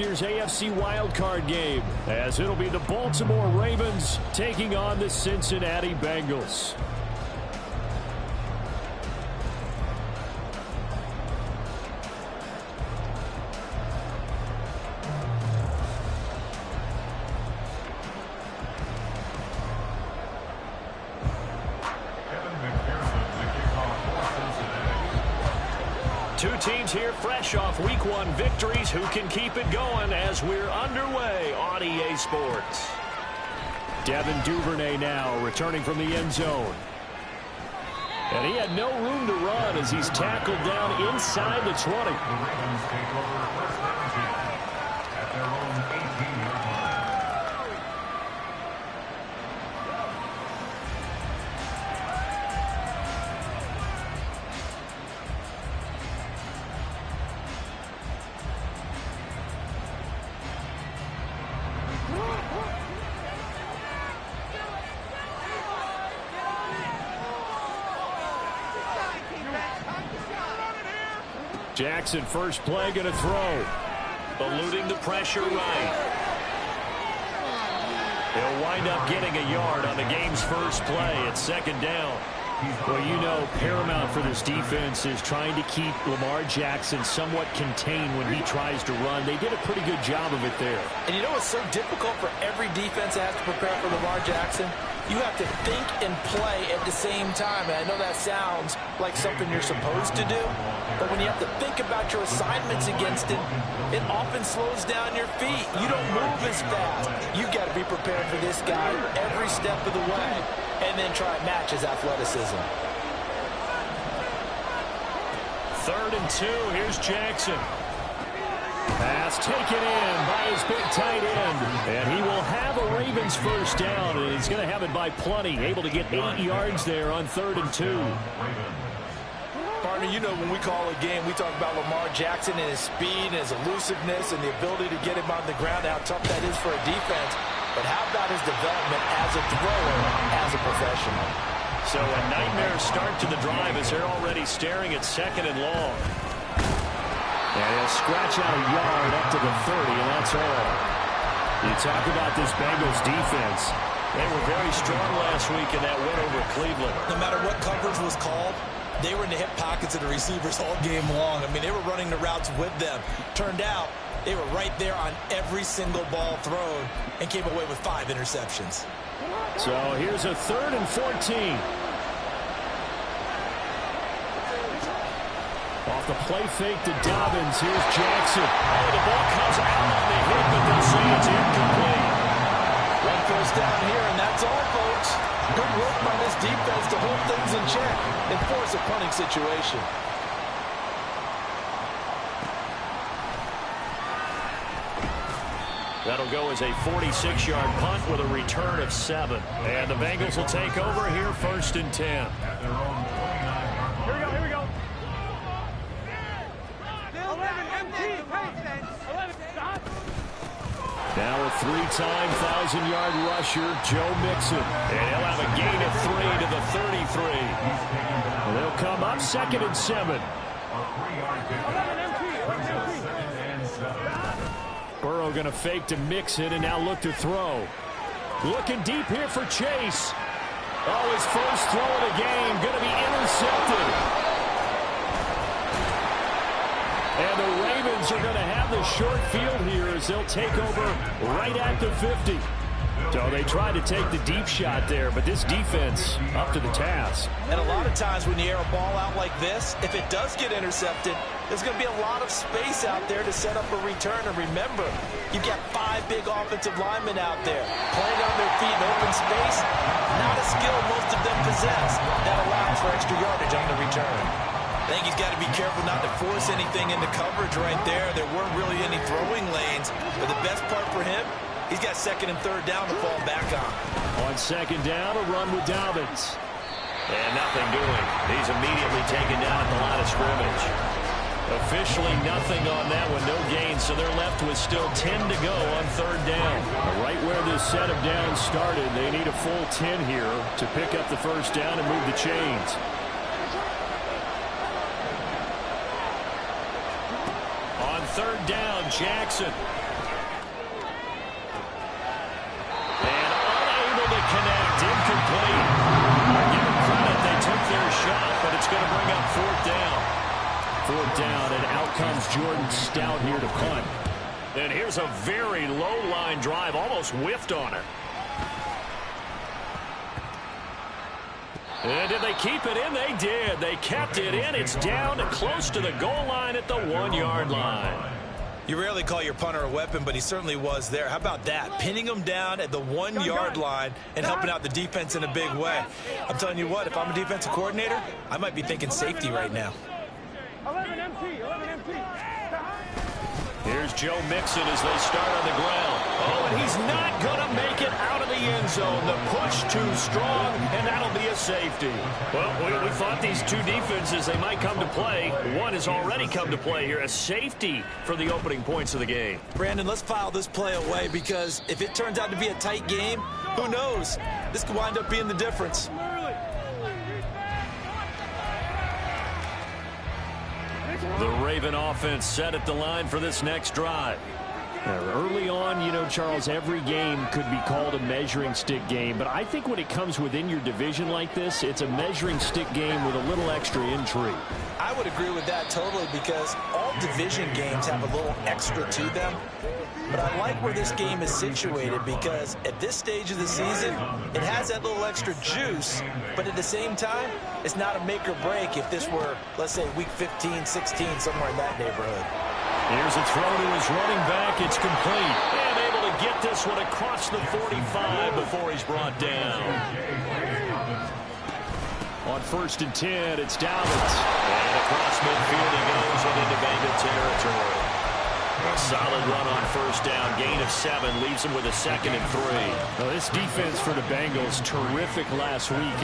Here's AFC wildcard game, as it'll be the Baltimore Ravens taking on the Cincinnati Bengals. Two teams here fresh off Week 1 victories. Who can keep it going as we're underway on EA Sports? Devin Duvernay now returning from the end zone. And he had no room to run as he's tackled down inside the 20. The Ravens take over first down at their own 18-yard line. Jackson, first play, going to throw. Eluding the pressure right. He'll wind up getting a yard on the game's first play at second down. Well, you know, paramount for this defense is trying to keep Lamar Jackson somewhat contained when he tries to run. They did a pretty good job of it there. And you know what's so difficult for every defense that has to prepare for Lamar Jackson? You have to think and play at the same time. And I know that sounds like something you're supposed to do, but when you have to think about your assignments against him, it often slows down your feet. You don't move as fast. You've got to be prepared for this guy every step of the way, and then try and match his athleticism. 3rd and 2. Here's Jackson. Pass taken in by his big tight end. And he will have a Ravens first down, and he's going to have it by plenty. Able to get 8 yards there on 3rd and 2. Partner, you know when we call a game, we talk about Lamar Jackson and his speed and his elusiveness and the ability to get him on the ground, how tough that is for a defense. But how about his development as a thrower, as a professional? So a nightmare start to the drive as they're already staring at 2nd and long. And he'll scratch out a yard up to the 30, and that's all. You talk about this Bengals defense. They were very strong last week in that win over Cleveland. No matter what coverage was called, they were in the hip pockets of the receivers all game long. I mean, they were running the routes with them. Turned out, they were right there on every single ball thrown and came away with 5 interceptions. So here's a 3rd and 14. Off the play fake to Dobbins. Here's Jackson. Oh, the ball comes out on the hit, but they'll say it's incomplete. 1 first down here, and that's all, folks. Good work by this defense to hold things in check and force a punting situation. That'll go as a 46-yard punt with a return of 7. And the Bengals will take over here 1st and 10. Here we go. 11 empty. Now a 3-time 1,000-yard rusher, Joe Mixon. And he'll have a gain of 3 to the 33. And they'll come up 2nd and 7. Burrow going to fake to Mixon and now look to throw. Looking deep here for Chase. Oh, his first throw of the game going to be intercepted. And the Ravens are going to have the short field here as they'll take over right at the 50. So they tried to take the deep shot there, but this defense up to the task. And a lot of times when you air a ball out like this, if it does get intercepted, there's going to be a lot of space out there to set up a return. And remember, you've got 5 big offensive linemen out there playing on their feet in open space. Not a skill most of them possess. That allows for extra yardage on the return. I think he's got to be careful not to force anything into coverage right there. There weren't really any throwing lanes. But the best part for him, he's got 2nd and 3rd down to fall back on. On 2nd down, a run with Dobbins. And nothing doing. He's immediately taken down at the line of scrimmage. Officially nothing on that one, no gain, so they're left with still 10 to go on 3rd down. Right where this set of downs started, they need a full 10 here to pick up the first down and move the chains. On 3rd down, Jackson. And here's a very low line drive, almost whiffed on it. And did they keep it in? They did. They kept it in. It's down close to the goal line at the 1-yard line. You rarely call your punter a weapon, but he certainly was there. How about that? Pinning him down at the 1-yard line and helping out the defense in a big way. I'm telling you what, if I'm a defensive coordinator, I might be thinking safety right now. 11 MT, 11 MT. Here's Joe Mixon as they start on the ground. Oh, and he's not going to make it out of the end zone. The push too strong, and that'll be a safety. Well, we thought these two defenses, they might come to play. One has already come to play here. A safety for the opening points of the game. Brandon, let's file this play away because if it turns out to be a tight game, who knows? This could wind up being the difference. The Raven offense set at the line for this next drive. Early on, you know, Charles, every game could be called a measuring stick game, but I think when it comes within your division like this, it's a measuring stick game with a little extra intrigue. I would agree with that totally because all division games have a little extra to them. But I like where this game is situated because at this stage of the season, it has that little extra juice, but at the same time, it's not a make or break if this were, let's say, week 15, 16, somewhere in that neighborhood. Here's a throw to his running back. It's complete. And able to get this one across the 45 before he's brought down. On 1st and 10, it's Dowdens. And across midfield he goes and into Bengal territory. A solid run on 1st down. Gain of 7 leaves him with a 2nd and 3. Well, this defense for the Bengals, terrific last week.